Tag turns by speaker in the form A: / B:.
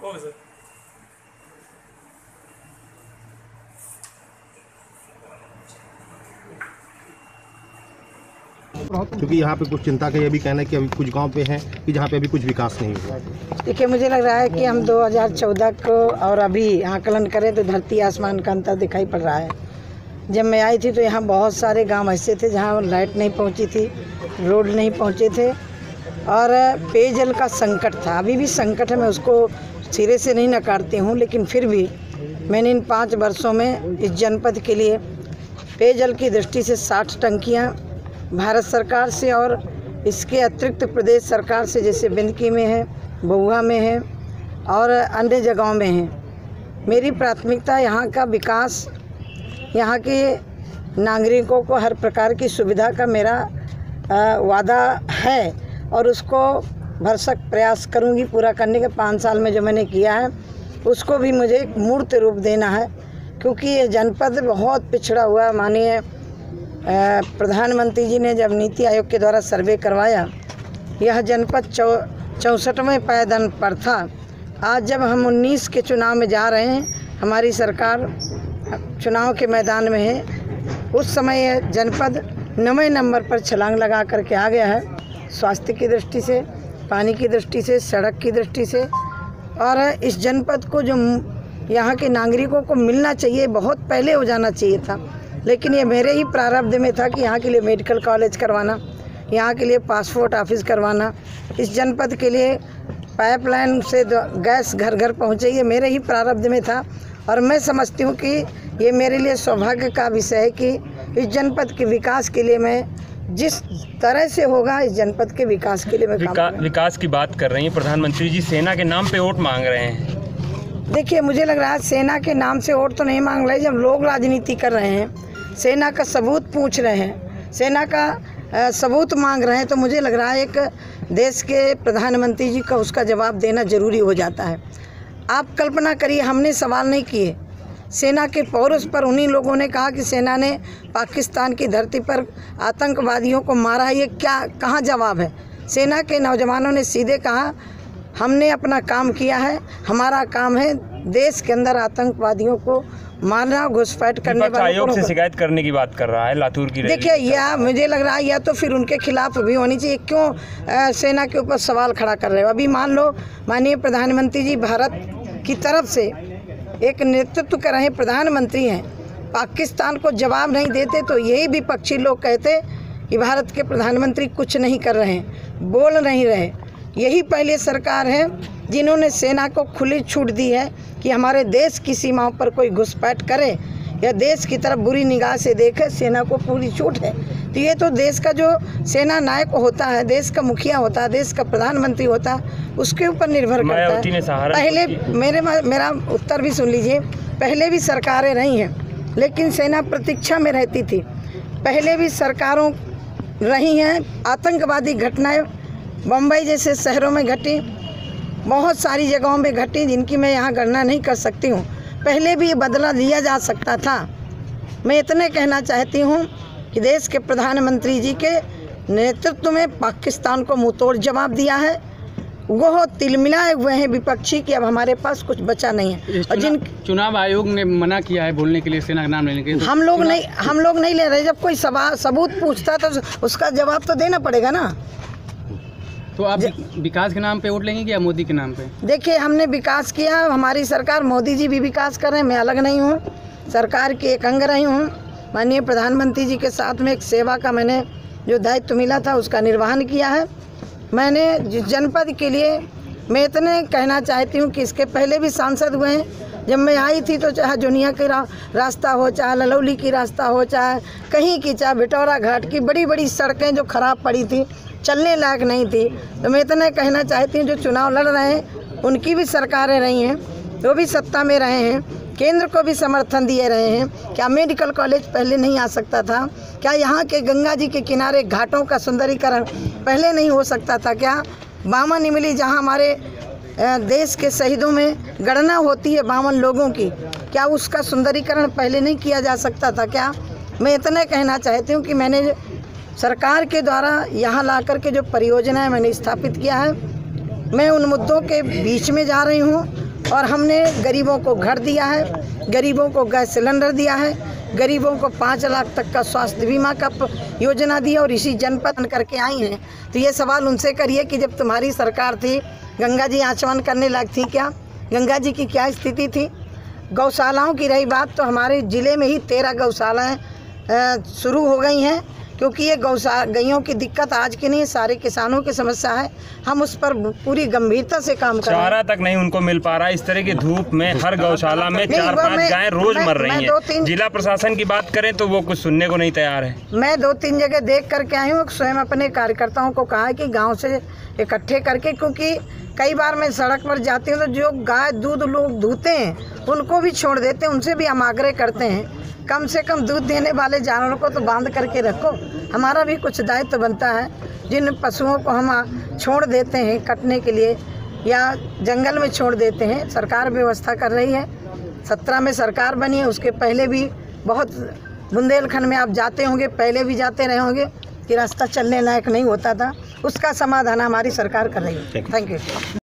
A: Okay sir.
B: क्योंकि यहाँ पे कुछ चिंता का ये भी कहना है कि अभी कुछ गांव पे हैं कि जहाँ पे अभी कुछ विकास नहीं हुआ।
C: देखिए, मुझे लग रहा है कि हम 2014 को और अभी आकलन करें तो धरती आसमान का अंतर दिखाई पड़ रहा है। जब मैं आई थी तो यहाँ बहुत सारे गांव ऐसे थे जहाँ लाइट नहीं पहुँची थी, रोड नहीं पहुँचे थे और पेयजल का संकट था। अभी भी संकट है, मैं उसको सिरे से नहीं नकारती हूँ, लेकिन फिर भी मैंने इन 5 वर्षों में इस जनपद के लिए पेयजल की दृष्टि से 60 टंकियाँ भारत सरकार से और इसके अतिरिक्त प्रदेश सरकार से, जैसे बिंदकी में है, बहुआ में है और अन्य जगहों में है। मेरी प्राथमिकता यहाँ का विकास, यहाँ के नागरिकों को हर प्रकार की सुविधा का मेरा वादा है और उसको भरसक प्रयास करूँगी पूरा करने के। 5 साल में जो मैंने किया है उसको भी मुझे एक मूर्त रूप देना है, क्योंककि ये जनपद बहुत पिछड़ा हुआ। माननीय प्रधानमंत्री जी ने जब नीति आयोग के द्वारा सर्वे करवाया, यह जनपद 64वें पायदान पर था। आज जब हम 19 के चुनाव में जा रहे हैं, हमारी सरकार चुनाव के मैदान में है, उस समय यह जनपद 9वें नंबर पर छलांग लगा करके आ गया है। स्वास्थ्य की दृष्टि से, पानी की दृष्टि से, सड़क की दृष्टि से, और इस जनपद को जो यहाँ के नागरिकों को मिलना चाहिए बहुत पहले हो जाना चाहिए था, लेकिन ये मेरे ही प्रारब्ध में था कि यहाँ के लिए मेडिकल कॉलेज करवाना, यहाँ के लिए पासपोर्ट ऑफिस करवाना, इस जनपद के लिए पाइपलाइन से गैस घर घर पहुँचे, ये मेरे ही प्रारब्ध में था। और मैं समझती हूँ कि ये मेरे लिए सौभाग्य का विषय है कि इस जनपद के विकास के लिए मैं जिस तरह से होगा, इस जनपद के विकास के लिए मैं
A: विकास की बात कर रही हैं प्रधानमंत्री जी, सेना के नाम पे वोट मांग रहे हैं।
C: देखिए, मुझे लग रहा है सेना के नाम से वोट तो नहीं मांग रहे। जब लोग राजनीति कर रहे हैं, सेना का सबूत पूछ रहे हैं, सेना का सबूत मांग रहे हैं, तो मुझे लग रहा है एक देश के प्रधानमंत्री जी का उसका जवाब देना ज़रूरी हो जाता है। आप कल्पना करिए, हमने सवाल नहीं किए, सेना के पौरुष पर उन्हीं लोगों ने कहा कि सेना ने पाकिस्तान की धरती पर आतंकवादियों को मारा है। ये क्या, कहाँ जवाब है? सेना के नौजवानों ने सीधे कहा, हमने अपना काम किया है, हमारा काम है देश के अंदर आतंकवादियों को मारना, घुसपैठ करने वालों को।
A: आयोग से शिकायत करने की बात कर रहा है लातूर की।
C: देखिए, यह मुझे लग रहा है या तो फिर उनके खिलाफ भी होनी चाहिए। क्यों सेना के ऊपर सवाल खड़ा कर रहे हो? अभी मान लो माननीय प्रधानमंत्री जी भारत की तरफ से एक नेतृत्व कर रहे प्रधानमंत्री हैं, पाकिस्तान को जवाब नहीं देते तो यही विपक्षी लोग कहते कि भारत के प्रधानमंत्री कुछ नहीं कर रहे हैं, बोल नहीं रहे। यही पहले सरकार है जिन्होंने सेना को खुली छूट दी है कि हमारे देश की सीमाओं पर कोई घुसपैठ करे या देश की तरफ बुरी निगाह से देखे, सेना को पूरी छूट है। तो ये तो देश का जो सेना नायक होता है, देश का मुखिया होता है, देश का प्रधानमंत्री होता है, उसके ऊपर निर्भर करता है। पहले मेरा उत्तर भी सुन लीजिए, पहले भी सरकारें रही हैं लेकिन सेना प्रतीक्षा में रहती थी। पहले भी सरकारों रही हैं, आतंकवादी घटनाएं बम्बई जैसे शहरों में घटी, बहुत सारी जगहों में घटी, जिनकी मैं यहाँ गणना नहीं कर सकती हूँ। पहले भी बदला लिया जा सकता था। मैं इतने कहना चाहती हूँ कि देश के प्रधानमंत्री जी के नेतृत्व में पाकिस्तान को मुंहतोड़ जवाब दिया है। वो तिलमिलाए हुए हैं विपक्षी कि अब हमारे पास कुछ बचा नहीं है। और जिन
D: चुनाव आयोग ने मना किया है बोलने के लिए, सेना का नाम लेने के लिए,
C: हम लोग नहीं ले रहे। जब कोई सबूत पूछता तो उसका जवाब तो देना पड़ेगा ना।
D: तो आप विकास के नाम पे वोट लेंगे या मोदी के नाम पे?
C: देखिए, हमने विकास किया, हमारी सरकार, मोदी जी भी विकास कर रहे हैं, मैं अलग नहीं हूँ, सरकार की एक अंग रही हूँ। माननीय प्रधानमंत्री जी के साथ में एक सेवा का मैंने जो दायित्व मिला था उसका निर्वहन किया है। मैंने जिस जनपद के लिए मैं इतने कहना चाहती हूँ कि इसके पहले भी सांसद हुए हैं। जब मैं आई थी तो चाहे जोनिया की रास्ता हो, चाहे ललौली की रास्ता हो, चाहे कहीं की, चाहे बिटौरा घाट की बड़ी बड़ी सड़कें जो खराब पड़ी थी, चलने लायक नहीं थी, तो मैं इतना कहना चाहती हूँ जो चुनाव लड़ रहे हैं उनकी भी सरकारें रही हैं, वो भी सत्ता में रहे हैं, केंद्र को भी समर्थन दिए रहे हैं। क्या मेडिकल कॉलेज पहले नहीं आ सकता था? क्या यहाँ के गंगा जी के किनारे घाटों का सुंदरीकरण पहले नहीं हो सकता था? क्या बामन इमली, जहाँ हमारे देश के शहीदों में गणना होती है 52 लोगों की, क्या उसका सुंदरीकरण पहले नहीं किया जा सकता था? क्या मैं इतना कहना चाहती हूँ कि मैंने सरकार के द्वारा यहाँ ला करके जो परियोजनाएं मैंने स्थापित किया है, मैं उन मुद्दों के बीच में जा रही हूँ और हमने गरीबों को घर दिया है, गरीबों को गैस सिलेंडर दिया है, गरीबों को 5 लाख तक का स्वास्थ्य बीमा का योजना दी और इसी जनपद करके आई हैं। तो ये सवाल उनसे करिए कि जब तुम्हारी सरकार थी, गंगा जी आचमन करने लायक थी क्या? गंगा जी की क्या स्थिति थी? गौशालाओं की रही बात, तो हमारे ज़िले में ही 13 गौशालाएँ शुरू हो गई हैं, क्योंकि ये गैयों की दिक्कत आज की नहीं, सारे किसानों की समस्या है। हम उस पर पूरी गंभीरता से काम कर रहे हैं।
A: चारा तक नहीं उनको मिल पा रहा है। इस तरह की धूप में हर गौशाला में 4-5 गायें रोज मर रही हैं। जिला प्रशासन की बात करें तो वो कुछ सुनने को नहीं तैयार है।
C: मैं 2-3 जगह देख करके आई हूँ, स्वयं अपने कार्यकर्ताओं को कहा है कि गाँव से इकट्ठे करके, क्योंकि कई बार मैं सड़क पर जाती हूँ तो जो गाय दूध लोग दूते हैं उनको भी छोड़ देते हैं। उनसे भी हम आग्रह करते हैं कम से कम दूध देने वाले जानवरों को तो बांध करके रखो। हमारा भी कुछ दायित्व बनता है। जिन पशुओं को हम छोड़ देते हैं कटने के लिए या जंगल में छोड़ देते हैं, सरकार व्यवस्था कर रही है। 17 में सरकार बनी है, उसके पहले भी बहुत, बुंदेलखंड में आप जाते होंगे, पहले भी जाते रहे होंगे कि रास्ता चलने लायक नहीं होता था, उसका समाधान हमारी सरकार कर रही है। Thank you.